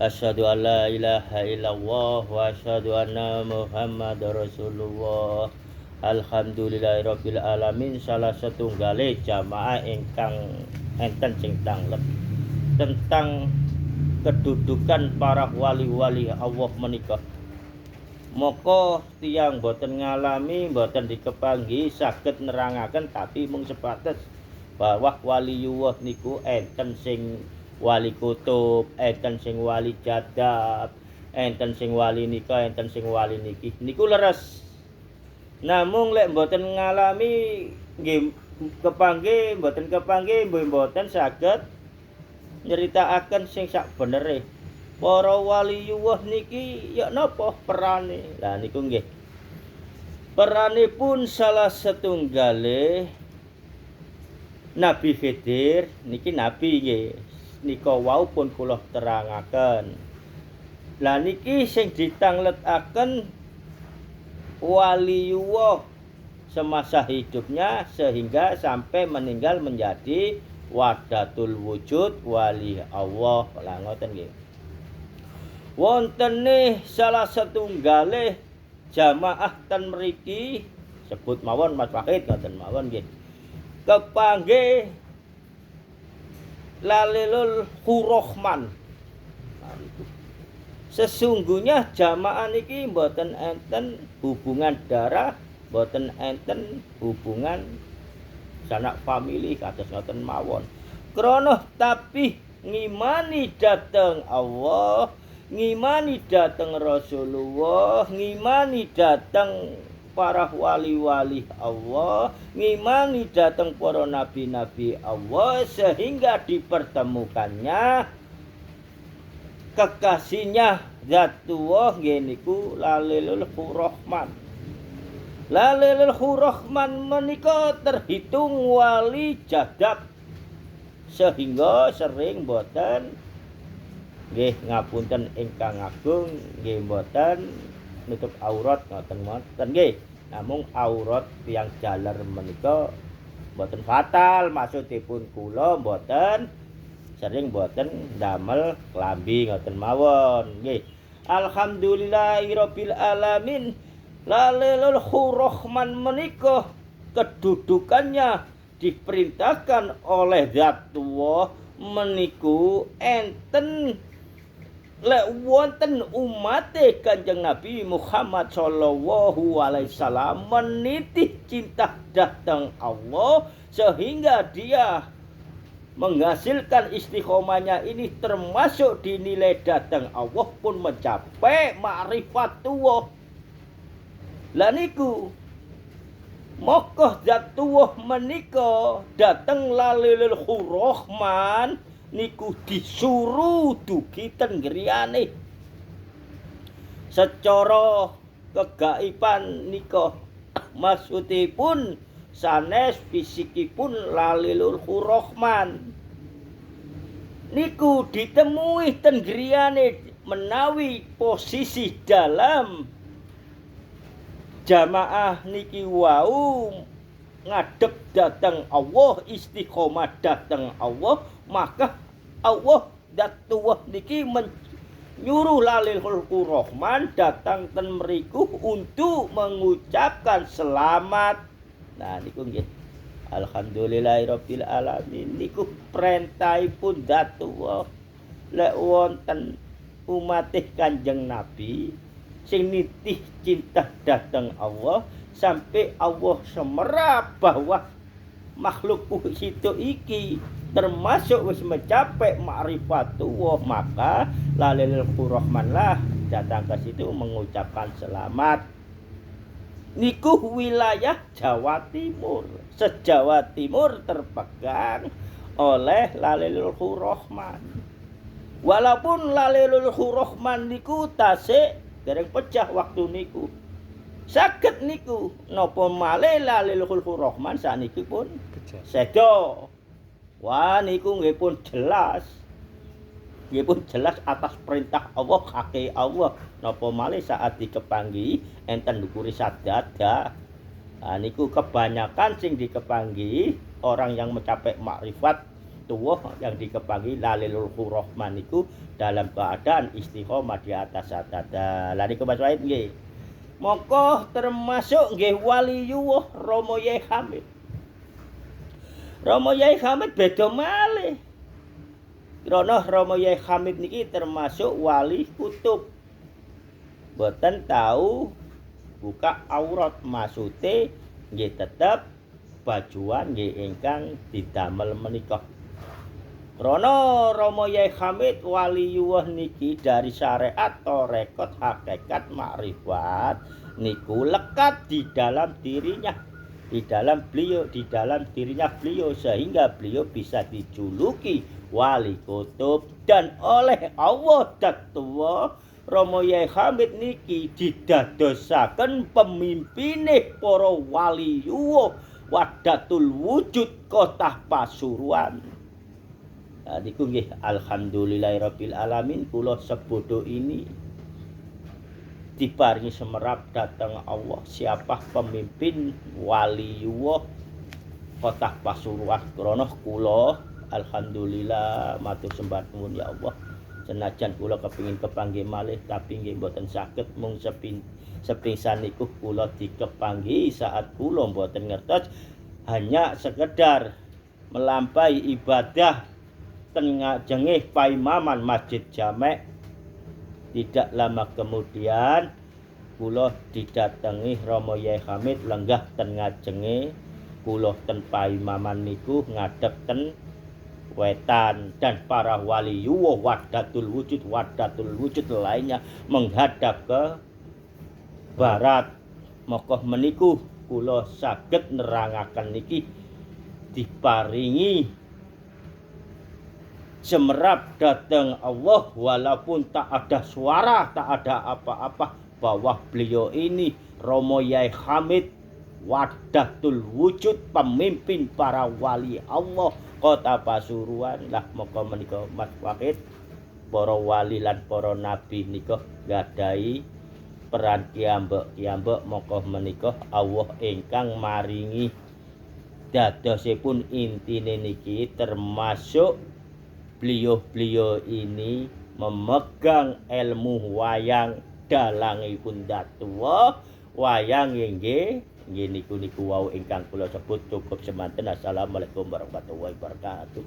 Asyhadu an la ilaha illallah wa asyhadu anna Muhammadar Rasulullah. Alhamdulillahirabbil alamin. Salah setunggale jamaah ingkang enten sing tanglep tentang kedudukan para wali-wali Allah menika. Moko tiyang boten ngalami, boten dikepanggi saged nerangaken, tapi mung sebatas bahwa waliyullah niku enten sing wali kutub, enten sing wali jadab, enten sing wali nika, enten sing wali niki. Niku leres. Namung lek boten ngalami nggih kepanggih, boten kepanggih mboten saged nyeritakaken sing sak benere. Para waliyullah niki ya napa perane? Lah niku nggih. Peranipun salah setunggale Nabi Khidir niki nabi nggih. Nika wau pun kula terangaken. Lah niki sing ditangletaken waliyullah semasa hidupnya sehingga sampai meninggal menjadi wahdatul wujud wali Allah. Lah ngoten nggih. Wontene salah setunggalih jamaah ten mriki sebut mawon Mas Wahid ngoten mawon nggih. Kepanggih Lalilul Khurahman. Sesungguhnya jamaah niki mboten enten hubungan darah, mboten enten hubungan sanak famili kados ngoten mawon. Krana tapi ngimani dhateng Allah, ngimani dhateng Rasulullah, ngimani dhateng para wali-wali Allah, ngimani dhateng para nabi-nabi Allah, sehingga dipertemukannya kekasihnya Zatullah nggih niku Lalilul Khurahman. Lalilul Khurahman menika terhitung wali jadab, sehingga sering boten nggih ngapunten ingkang agung nggih mboten nutup aurat ngoten nggih. Namung aurat tiyang jaler menika mboten fatal, maksudipun kula mboten sering mboten damel klambi ngoten mawon nggih. Alhamdulillahirabbil alamin. Lalilul Khurahman menika kedudukannya diperintahkan oleh Zatullah meniku enten lek wonten umate Kanjeng Nabi Muhammad sallallahu alaihi wasallam menitih cinta dhateng Allah sehingga dia menghasilkan istiqomahnya ini termasuk dinilai dhateng Allah pun mencapai ma'rifatullah. Lah niku mokoh Zatullah menika dhateng Lalilul Khurahman niku disuruh dugi ten griyane. Secara kegaiban nika maksudipun sanes fisikipun Lalilul Khurahman niku ditemui ten griyane menawi posisi dalam jamaah niki wau ngadep dhateng Allah, istiqomah dhateng Allah, maka Allah Zatullah niki menyuruh Lalilul Khurahman datang ten mriku untuk mengucapkan selamat. Nah niku nggih. Alhamdulillahirabbil alamin. Niku perintahipun Zatullah. Lek wonten umatih Kanjeng Nabi sing nitih cinta dhateng Allah sampai Allah semerap bahwa makhluk itu iki termasuk wis mencapai ma'rifatullah, maka Lalilul Khurahman lah datang ke situ mengucapkan selamat. Niku wilayah Jawa Timur. Se-Jawa Timur terpegang oleh Lalilul Khurahman. Walaupun Lalilul Khurahman niku tasik dereng pecah waktu niku. Saged niku napa malih Lalilul Khurahman saniki pun sedo. Wah niku nggih pun jelas. Nggih pun jelas atas perintah Allah, kake Allah. Napa malih saat dikepanggi enten dukuri sadada. Nah niku kebanyakan sing dikepanggi orang yang mencapai makrifat tuwuh yang dikepangi lalilul rahman niku dalam keadaan istiqomah di atas atata. Lah niku Mas Wahid nggih. Mongko termasuk nggih waliyuh Rama Yai Hamid. Rama Yai Hamid beda malih. Krana Rama Yai Hamid niki termasuk wali kutub. Boten tahu buka aurat, maksude nggih tetep bajuan nggih ingkang didamel menika. Krana Rama Yai Hamid waliyuh niki dari syariat tarekat hakikat makrifat niku lekat di dalam dirinya, di dalam dirinya beliau, sehingga beliau bisa dijuluki wali kutub. Dan oleh Allah Datua Rama Yai Hamid niki didadosaken pemimpine para waliyuh Wahdatul Wujud Kota Pasuruan. Niku nggih alhamdulillahirabbil alamin, kula sebodo ini diparingi semerap datang Allah siapa pemimpin waliyuh Kota Pasuruan. Krana kula alhamdulillah matur sembah nuwun ya Allah. Senajan kula kepingin kepanggih malih tapi nggih mboten saged, mung sepisan niku kula dikepanggi saat kula mboten ngertos, hanya sekedar melampaui ibadah ten ngajenge paimaman Masjid Jamek. Tidak lama kemudian kula didatangi Rama Yai Hamid lenggah ten ngajenge kula ten paimaman niku ngadep ten wetan, dan para waliyuh Wahdatul Wujud lainnya menghadap ke barat. Maka meniku kula saged nerangaken niki diparingi semerap datang Allah, walaupun tak ada suara, tak ada apa-apa, bahwa beliau ini Rama Yai Hamid Wahdatul Wujud, pemimpin para wali Allah Kota Pasuruan. Lah maka menika Mas Wahid, para wali lan para nabi nika gadahi peran kiambek maka menika Allah ingkang maringi dadosipun intine niki, termasuk beliau ini memegang ilmu wayang dalangipun Datua. Wayang nggih niku wau ingkang kula sebut. Cukup semanten. Assalamualaikum warahmatullahi wabarakatuh.